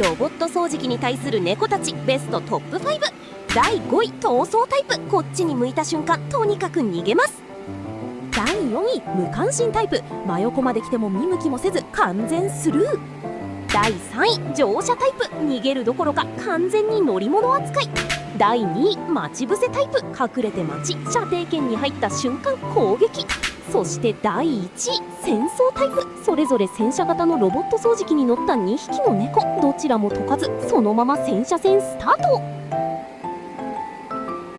ロボット掃除機に対する猫たちベストトップ5。第5位逃走タイプ。こっちに向いた瞬間とにかく逃げます。第4位無関心タイプ。真横まで来ても見向きもせず完全スルー。第3位乗車タイプ。逃げるどころか完全に乗り物扱い。第2位待ち伏せタイプ。隠れて待ち、射程圏に入った瞬間攻撃。そして第1位戦争タイプ。それぞれ戦車型のロボット掃除機に乗った2匹の猫。どちらも解かずそのまま戦車戦スタート。